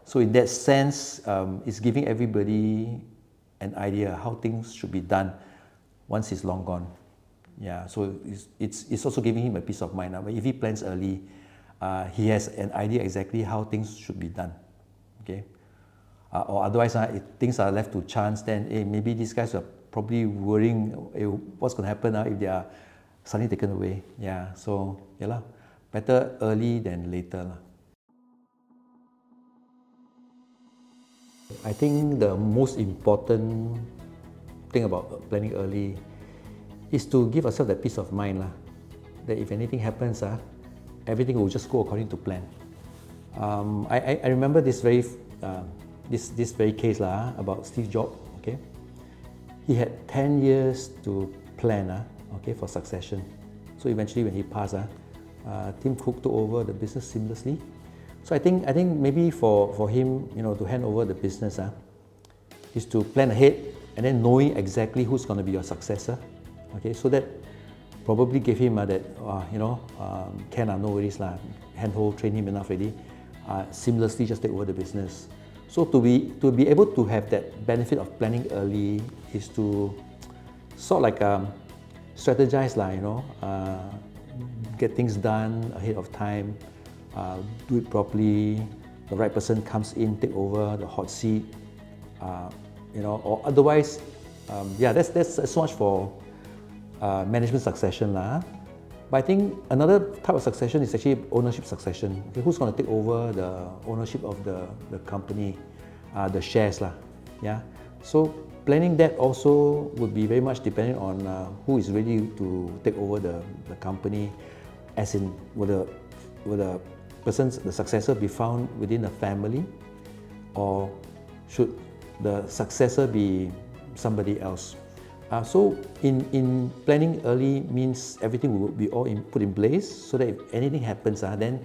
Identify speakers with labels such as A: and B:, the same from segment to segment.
A: So in that sense, it's giving everybody an idea how things should be done once he's long gone. Yeah, so it's also giving him a peace of mind. But if he plans early, he has an idea exactly how things should be done. Okay, or otherwise, if things are left to chance, then maybe these guys are probably worrying what's going to happen if they are suddenly taken away. Yeah, so yeah, better early than later. I think the most important thing about planning early is to give ourselves that peace of mind that if anything happens, everything will just go according to plan. I remember this very case about Steve Jobs. Okay, he had 10 years to plan for succession. So eventually, when he passed, Tim Cook took over the business seamlessly. So I think maybe for him, to hand over the business is to plan ahead and then knowing exactly who's going to be your successor. Okay, so that probably gave him Ken, no worries handhold, train him enough already, seamlessly just take over the business. So to be able to have that benefit of planning early is to sort of like strategize get things done ahead of time. Do it properly, the right person comes in, take over the hot seat, or otherwise, that's so much for management succession. But I think another type of succession is actually ownership succession. Okay, who's going to take over the ownership of the company, the shares. Yeah? So planning that also would be very much dependent on who is ready to take over the company, as in will the successor be found within the family, or should the successor be somebody else? So in planning early means everything will be all put in place so that if anything happens, then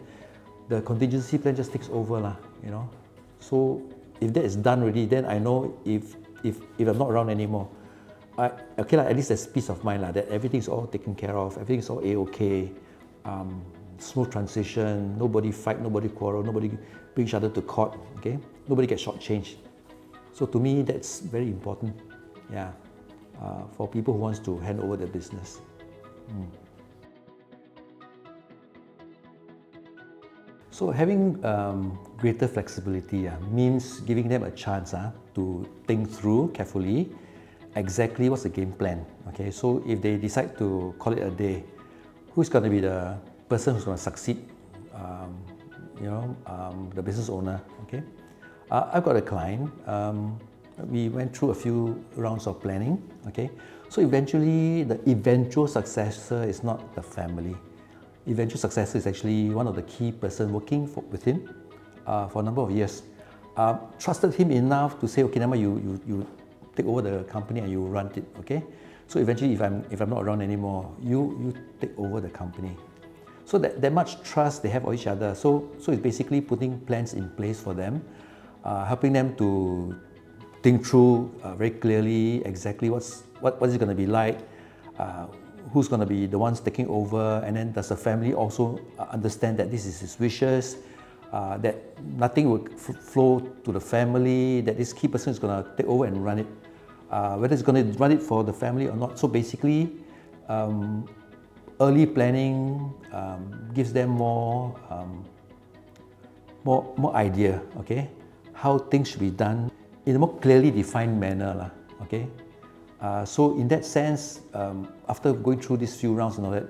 A: the contingency plan just takes over. So if that is done already, then I know if I'm not around anymore, at least there's peace of mind that everything's all taken care of, everything's all A-okay. Smooth transition, nobody fight, nobody quarrel, nobody bring each other to court, okay? Nobody gets shortchanged. So to me, that's very important, for people who wants to hand over the business. So having greater flexibility means giving them a chance to think through carefully exactly what's the game plan. Okay, so if they decide to call it a day, who's going to be the person who's going to succeed, the business owner. Okay, I've got a client. We went through a few rounds of planning. Okay, so eventually the eventual successor is not the family. Eventual successor is actually one of the key person working with him for a number of years. Trusted him enough to say, okay, Nama, you take over the company and you run it. Okay, so eventually, if I'm not around anymore, you take over the company. So that much trust they have of each other. So it's basically putting plans in place for them, helping them to think through very clearly exactly what is it going to be like, who's going to be the ones taking over, and then does the family also understand that this is his wishes, that nothing will flow to the family, that this key person is going to take over and run it, whether it's going to run it for the family or not. So basically, early planning gives them more idea, okay, how things should be done in a more clearly defined manner, okay. So in that sense, after going through these few rounds and all that,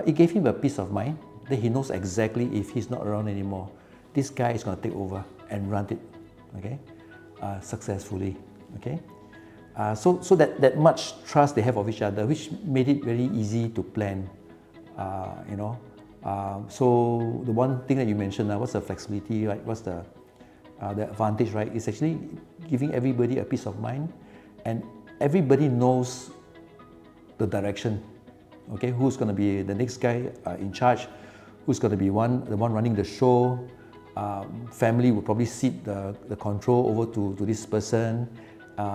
A: it gave him a peace of mind that he knows exactly if he's not around anymore, this guy is going to take over and run it, okay, successfully, okay. So that much trust they have of each other, which made it very easy to plan, So the one thing that you mentioned, what's the flexibility, right? What's the advantage, right? It's actually giving everybody a peace of mind, and everybody knows the direction. Okay, who's going to be the next guy in charge? Who's going to be the one running the show? Family will probably cede the control over to this person.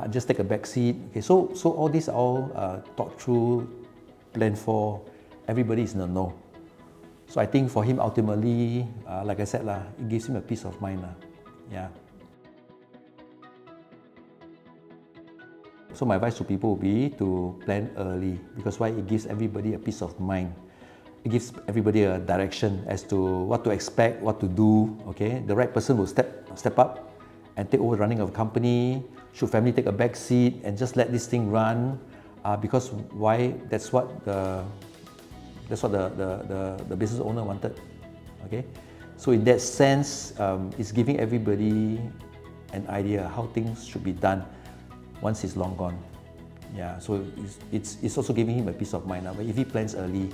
A: Just take a back seat. Okay, so all these are all thought through, planned for. Everybody is in the know. So I think for him ultimately, like I said, it gives him a peace of mind. Yeah. So my advice to people would be to plan early, because why? It gives everybody a peace of mind. It gives everybody a direction as to what to expect, what to do. Okay, the right person will step up and take over running of a company. Should family take a back seat and just let this thing run? Because why? That's what the business owner wanted. Okay, so in that sense, it's giving everybody an idea how things should be done once he's long gone. Yeah, so it's also giving him a peace of mind. But if he plans early,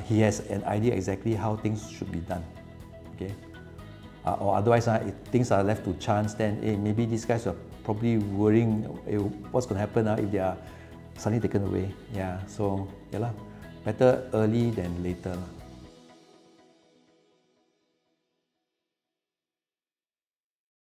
A: he has an idea exactly how things should be done. Okay, or otherwise, if things are left to chance, then maybe these guys are probably worrying what's going to happen if they are suddenly taken away. Yeah, so yeah lah, better early than later lah.